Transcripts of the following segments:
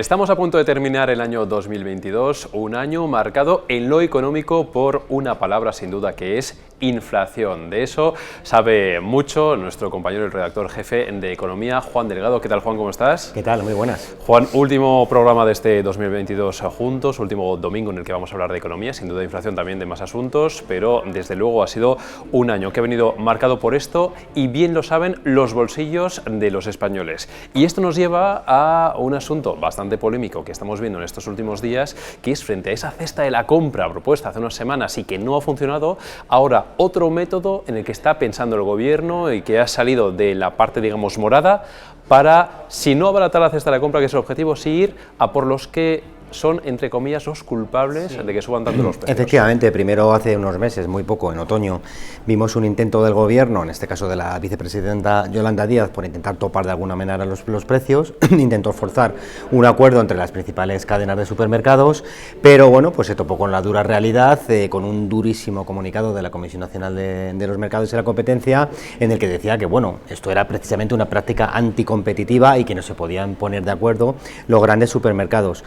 Estamos a punto de terminar el año 2022, un año marcado en lo económico por una palabra sin duda que es inflación. De eso sabe mucho nuestro compañero y redactor jefe de Economía, Juan Delgado. ¿Qué tal, Juan? ¿Cómo estás? ¿Qué tal? Muy buenas. Juan, último programa de este 2022 juntos, último domingo en el que vamos a hablar de economía, sin duda de inflación, también de más asuntos, pero desde luego ha sido un año que ha venido marcado por esto y bien lo saben los bolsillos de los españoles. Y esto nos lleva a un asunto bastante polémico que estamos viendo en estos últimos días, que es frente a esa cesta de la compra propuesta hace unas semanas y que no ha funcionado, ahora otro método en el que está pensando el gobierno y que ha salido de la parte, digamos, morada, para, si no abaratar la cesta de la compra, que es el objetivo, sí ir a por los que son, entre comillas, los culpables de que suban tanto los precios. Efectivamente, primero hace unos meses, muy poco, en otoño, vimos un intento del gobierno, en este caso de la vicepresidenta Yolanda Díaz, por intentar topar de alguna manera los precios, intentó forzar un acuerdo entre las principales cadenas de supermercados, pero bueno, pues se topó con la dura realidad, con un durísimo comunicado de la Comisión Nacional de los Mercados y la Competencia, en el que decía que, bueno, esto era precisamente una práctica anticompetitiva y que no se podían poner de acuerdo los grandes supermercados.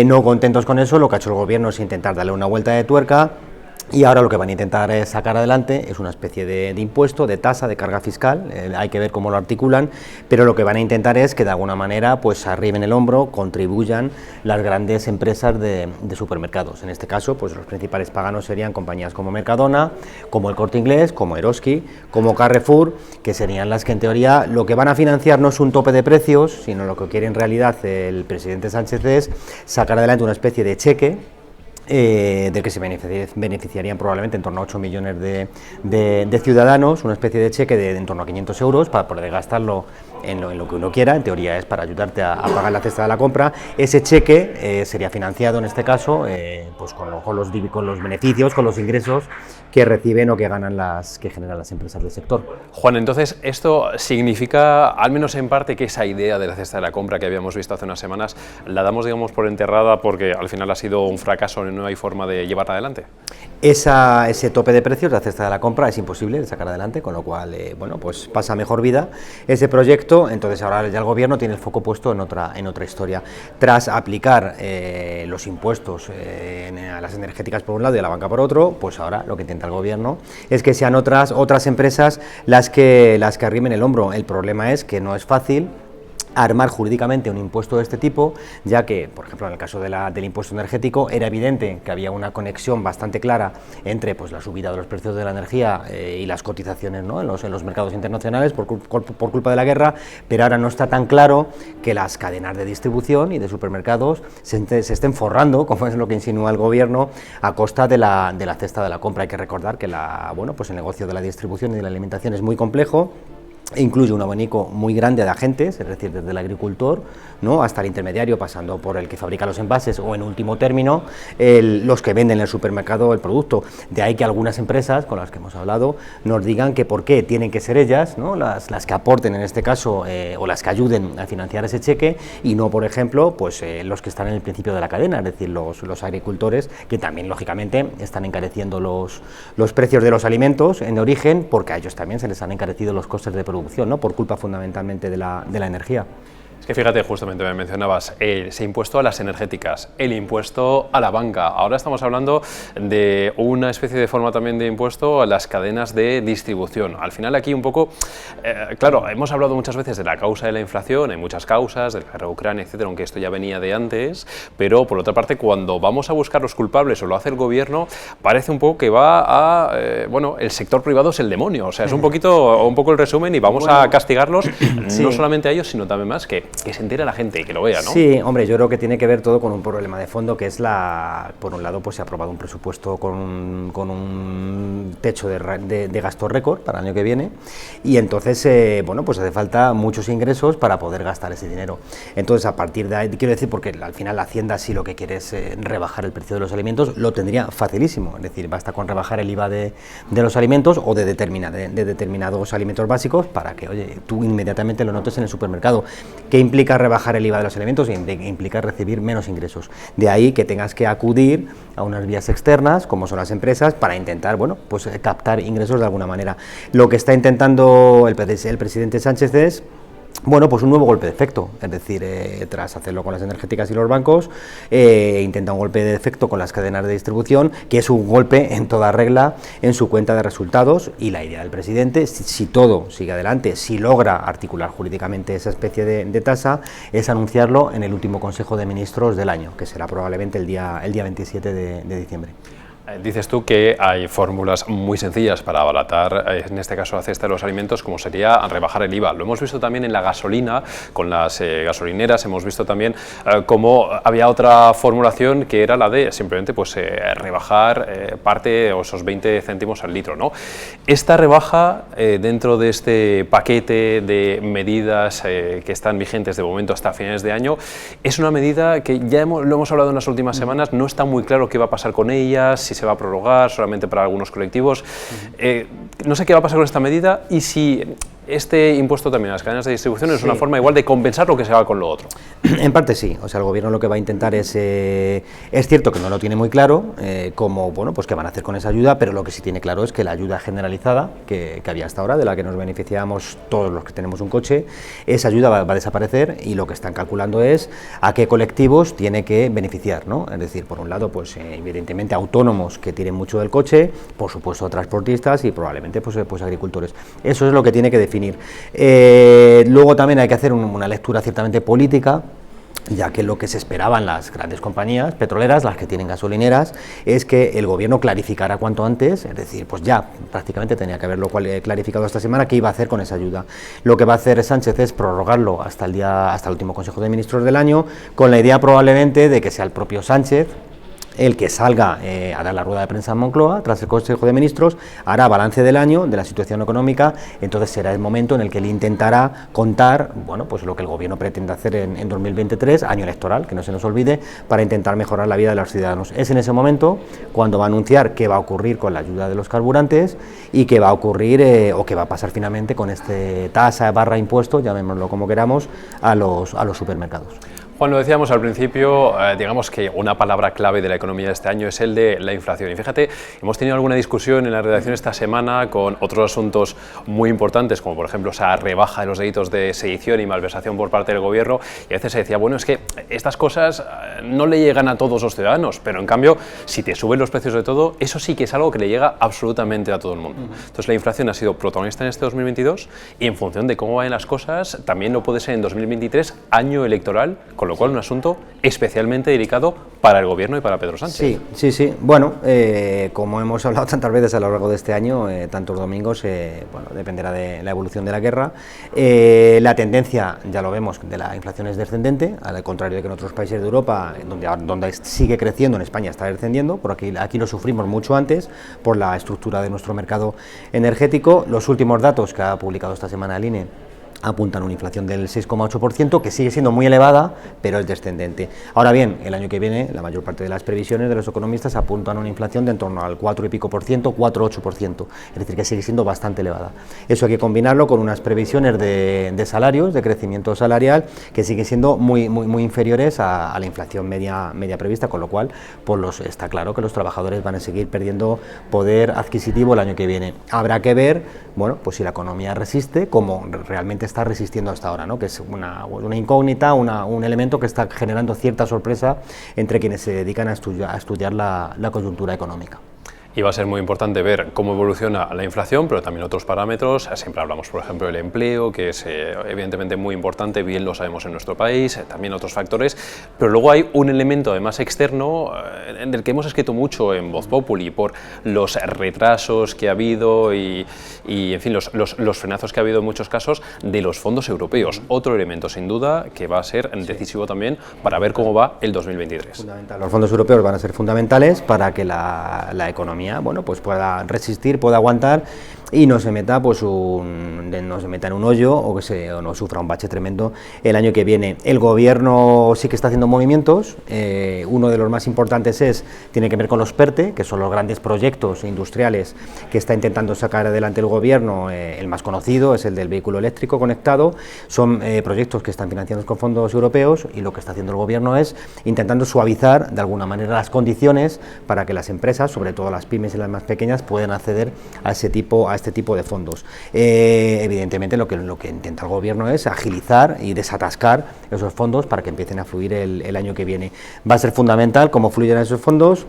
No contentos con eso, lo que ha hecho el gobierno es intentar darle una vuelta de tuerca y ahora lo que van a intentar es sacar adelante es una especie de impuesto, de tasa, de carga fiscal, hay que ver cómo lo articulan, pero lo que van a intentar es que de alguna manera pues arriben el hombro, contribuyan las grandes empresas de supermercados. En este caso, pues los principales paganos serían compañías como Mercadona, como El Corte Inglés, como Eroski, como Carrefour, que serían las que en teoría lo que van a financiar no es un tope de precios, sino lo que quiere en realidad el presidente Sánchez es sacar adelante una especie de cheque del que se beneficiarían probablemente en torno a 8 millones de ciudadanos, una especie de cheque de en torno a 500 euros para poder gastarlo en lo que uno quiera, en teoría es para ayudarte a pagar la cesta de la compra. Ese cheque sería financiado en este caso pues con los beneficios, con los ingresos que reciben o que ganan que generan las empresas del sector. Juan, entonces esto significa, al menos en parte, que esa idea de la cesta de la compra que habíamos visto hace unas semanas, la damos, digamos, por enterrada porque al final ha sido un fracaso y no hay forma de llevarla adelante. Ese tope de precios de la cesta de la compra es imposible de sacar adelante, con lo cual bueno, pues pasa mejor vida ese proyecto. Entonces ahora ya el gobierno tiene el foco puesto en otra historia. Tras aplicar los impuestos a las energéticas por un lado y a la banca por otro, pues ahora lo que intenta el gobierno es que sean otras empresas las que arrimen el hombro. El problema es que no es fácil armar jurídicamente un impuesto de este tipo, ya que, por ejemplo, en el caso del impuesto energético, era evidente que había una conexión bastante clara entre pues, la subida de los precios de la energía y las cotizaciones, ¿no? en los mercados internacionales por culpa de la guerra, pero ahora no está tan claro que las cadenas de distribución y de supermercados se estén forrando, como es lo que insinúa el gobierno, a costa de la cesta de la compra. Hay que recordar que pues el negocio de la distribución y de la alimentación es muy complejo, incluye un abanico muy grande de agentes, es decir, desde el agricultor, ¿no?, hasta el intermediario, pasando por el que fabrica los envases o, en último término, los que venden en el supermercado el producto. De ahí que algunas empresas con las que hemos hablado nos digan que por qué tienen que ser ellas, ¿no?, las que aporten en este caso o las que ayuden a financiar ese cheque y no, por ejemplo, pues los que están en el principio de la cadena, es decir, los agricultores, que también lógicamente están encareciendo los precios de los alimentos en origen, porque a ellos también se les han encarecido los costes de producción, ¿no?, por culpa fundamentalmente de la energía. Es que fíjate, justamente me mencionabas ese impuesto a las energéticas, el impuesto a la banca. Ahora estamos hablando de una especie de forma también de impuesto a las cadenas de distribución. Al final aquí un poco, claro, hemos hablado muchas veces de la causa de la inflación, hay muchas causas, de la guerra de Ucrania, etcétera, aunque esto ya venía de antes, pero por otra parte, cuando vamos a buscar los culpables o lo hace el gobierno, parece un poco que va a, bueno, el sector privado es el demonio, o sea, es un poco el resumen y vamos a castigarlos, sí, no solamente a ellos, sino también más que se entere la gente y que lo vea, ¿no? Sí, hombre, yo creo que tiene que ver todo con un problema de fondo, que es por un lado, pues se ha aprobado un presupuesto con un techo de gasto récord para el año que viene y entonces, bueno, pues hace falta muchos ingresos para poder gastar ese dinero. Entonces, a partir de ahí, quiero decir, porque al final la Hacienda, si lo que quiere es rebajar el precio de los alimentos, lo tendría facilísimo, es decir, basta con rebajar el IVA de los alimentos o de determinados alimentos básicos para que, oye, tú inmediatamente lo notes en el supermercado. ¿Qué implica rebajar el IVA de los alimentos? Implica recibir menos ingresos. De ahí que tengas que acudir a unas vías externas, como son las empresas, para intentar, bueno, pues captar ingresos de alguna manera. Lo que está intentando el presidente Sánchez es Bueno, pues un nuevo golpe de efecto, es decir, tras hacerlo con las energéticas y los bancos, intenta un golpe de efecto con las cadenas de distribución, que es un golpe en toda regla en su cuenta de resultados, y la idea del presidente, si todo sigue adelante, si logra articular jurídicamente esa especie de tasa, es anunciarlo en el último Consejo de Ministros del año, que será probablemente el día 27 de diciembre. Dices tú que hay fórmulas muy sencillas para abaratar, en este caso, la cesta de los alimentos, como sería rebajar el IVA. Lo hemos visto también en la gasolina, con las gasolineras, hemos visto también cómo había otra formulación que era la de simplemente pues, rebajar parte o esos 20 céntimos al litro, ¿no? Esta rebaja dentro de este paquete de medidas que están vigentes de momento hasta finales de año, es una medida que ya lo hemos hablado en las últimas semanas, no está muy claro qué va a pasar con ella, si se va a prorrogar solamente para algunos colectivos. No sé qué va a pasar con esta medida y si este impuesto también a las cadenas de distribución es una forma igual de compensar lo que se haga con lo otro. En parte sí, o sea, el gobierno lo que va a intentar es cierto que no lo tiene muy claro, cómo, bueno, pues qué van a hacer con esa ayuda, pero lo que sí tiene claro es que la ayuda generalizada que había hasta ahora, de la que nos beneficiábamos todos los que tenemos un coche, esa ayuda va a desaparecer, y lo que están calculando es a qué colectivos tiene que beneficiar, ¿no? Es decir, por un lado, pues evidentemente autónomos que tienen mucho del coche, por supuesto transportistas y probablemente pues agricultores. Eso es lo que tiene que definir. Luego también hay que hacer una lectura ciertamente política, ya que lo que se esperaban las grandes compañías petroleras, las que tienen gasolineras, es que el gobierno clarificara cuanto antes, es decir, pues ya prácticamente tenía que haberlo clarificado esta semana qué iba a hacer con esa ayuda. Lo que va a hacer Sánchez es prorrogarlo hasta el último Consejo de Ministros del año, con la idea probablemente de que sea el propio Sánchez el que salga a dar la rueda de prensa en Moncloa, tras el Consejo de Ministros, hará balance del año, de la situación económica, entonces será el momento en el que él intentará contar, bueno, pues lo que el gobierno pretende hacer en 2023, año electoral, que no se nos olvide, para intentar mejorar la vida de los ciudadanos. Es en ese momento cuando va a anunciar qué va a ocurrir con la ayuda de los carburantes y qué va a ocurrir o qué va a pasar finalmente con este tasa / impuesto, llamémoslo como queramos, a los supermercados. Juan, lo decíamos al principio, digamos que una palabra clave de la economía de este año es el de la inflación. Y fíjate, hemos tenido alguna discusión en la redacción esta semana con otros asuntos muy importantes, como por ejemplo esa rebaja de los delitos de sedición y malversación por parte del gobierno, y a veces se decía, bueno, es que estas cosas no le llegan a todos los ciudadanos, pero en cambio, si te suben los precios de todo, eso sí que es algo que le llega absolutamente a todo el mundo. Entonces la inflación ha sido protagonista en este 2022, y en función de cómo vayan las cosas, también lo puede ser en 2023, año electoral, con lo cual un asunto especialmente delicado para el gobierno y para Pedro Sánchez. Sí. Bueno, como hemos hablado tantas veces a lo largo de este año, tantos domingos, bueno, dependerá de la evolución de la guerra. La tendencia, ya lo vemos, de la inflación es descendente, al contrario de que en otros países de Europa, donde sigue creciendo, en España está descendiendo, por aquí lo sufrimos mucho antes por la estructura de nuestro mercado energético. Los últimos datos que ha publicado esta semana el INE apuntan a una inflación del 6,8%, que sigue siendo muy elevada, pero es descendente. Ahora bien, el año que viene, la mayor parte de las previsiones de los economistas apuntan a una inflación de en torno al 4 y pico por ciento, 4,8%, es decir, que sigue siendo bastante elevada. Eso hay que combinarlo con unas previsiones de salarios, de crecimiento salarial, que siguen siendo muy inferiores a la inflación media prevista, con lo cual pues está claro que los trabajadores van a seguir perdiendo poder adquisitivo el año que viene. Habrá que ver, bueno, pues si la economía resiste, como realmente está resistiendo hasta ahora, ¿no? Que es una incógnita, un elemento que está generando cierta sorpresa entre quienes se dedican a estudiar la coyuntura económica. Y va a ser muy importante ver cómo evoluciona la inflación, pero también otros parámetros. Siempre hablamos, por ejemplo, del empleo, que es evidentemente muy importante, bien lo sabemos en nuestro país, también otros factores, pero luego hay un elemento además externo del que hemos escrito mucho en Voz Populi por los retrasos que ha habido y en fin, los frenazos que ha habido en muchos casos de los fondos europeos. Otro elemento, sin duda, que va a ser decisivo también para ver cómo va el 2023. Fundamental. Los fondos europeos van a ser fundamentales para que la economía, bueno, pues pueda resistir, pueda aguantar y no se meta en un hoyo o no sufra un bache tremendo el año que viene. El gobierno sí que está haciendo movimientos. Uno de los más importantes tiene que ver con los PERTE, que son los grandes proyectos industriales que está intentando sacar adelante el gobierno. El más conocido es el del vehículo eléctrico conectado. Son proyectos que están financiados con fondos europeos, y lo que está haciendo el gobierno es intentando suavizar de alguna manera las condiciones para que las empresas, sobre todo las pymes y las más pequeñas, puedan acceder a este este tipo de fondos. Evidentemente lo que intenta el gobierno es agilizar y desatascar esos fondos para que empiecen a fluir el año que viene. Va a ser fundamental cómo fluyen esos fondos,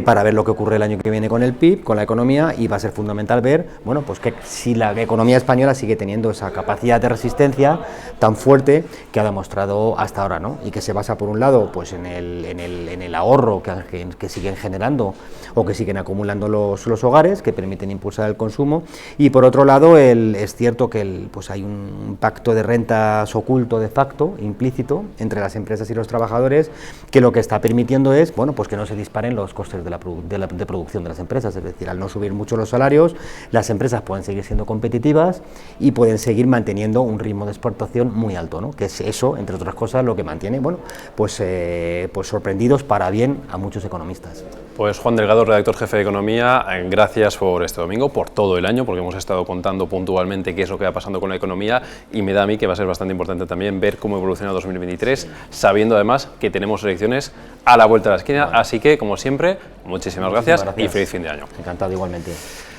para ver lo que ocurre el año que viene con el PIB, con la economía, y va a ser fundamental ver, bueno, pues que si la economía española sigue teniendo esa capacidad de resistencia tan fuerte que ha demostrado hasta ahora, ¿no? Y que se basa por un lado pues en el ahorro que siguen generando o que siguen acumulando los hogares, que permiten impulsar el consumo, y por otro lado es cierto que pues hay un pacto de rentas oculto de facto, implícito, entre las empresas y los trabajadores, que lo que está permitiendo es, bueno, pues que no se disparen los costes de producción de las empresas, es decir, al no subir mucho los salarios, las empresas pueden seguir siendo competitivas y pueden seguir manteniendo un ritmo de exportación muy alto, ¿no? Que es eso, entre otras cosas, lo que mantiene, bueno, pues sorprendidos para bien a muchos economistas. Pues Juan Delgado, redactor jefe de Economía, gracias por este domingo, por todo el año, porque hemos estado contando puntualmente qué es lo que va pasando con la economía, y me da a mí que va a ser bastante importante también ver cómo evoluciona 2023, sabiendo además que tenemos elecciones a la vuelta de la esquina, así que, como siempre, muchísimas gracias y feliz fin de año. Encantado igualmente.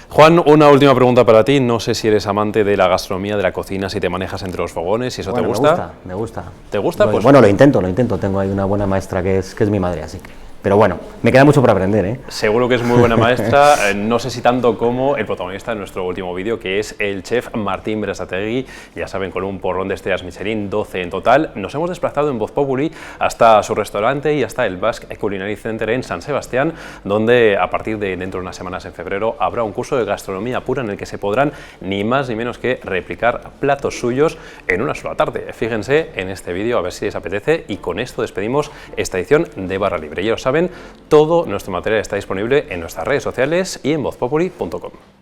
Juan, una última pregunta para ti. No sé si eres amante de la gastronomía, de la cocina, si te manejas entre los fogones, si eso te gusta. Me gusta. ¿Te gusta? Pues bueno, lo intento. Tengo ahí una buena maestra que es mi madre, así que... Pero bueno, me queda mucho por aprender, ¿eh? Seguro que es muy buena maestra, no sé si tanto como el protagonista de nuestro último vídeo, que es el chef Martín Berasategui, ya saben, con un porrón de estrellas Michelin, 12 en total. Nos hemos desplazado en Voz Populi hasta su restaurante y hasta el Basque Culinary Center en San Sebastián, donde a partir de dentro de unas semanas en febrero habrá un curso de gastronomía pura en el que se podrán ni más ni menos que replicar platos suyos en una sola tarde. Fíjense en este vídeo a ver si les apetece, y con esto despedimos esta edición de Barra Libre. Ya lo saben, todo nuestro material está disponible en nuestras redes sociales y en vozpopuli.com.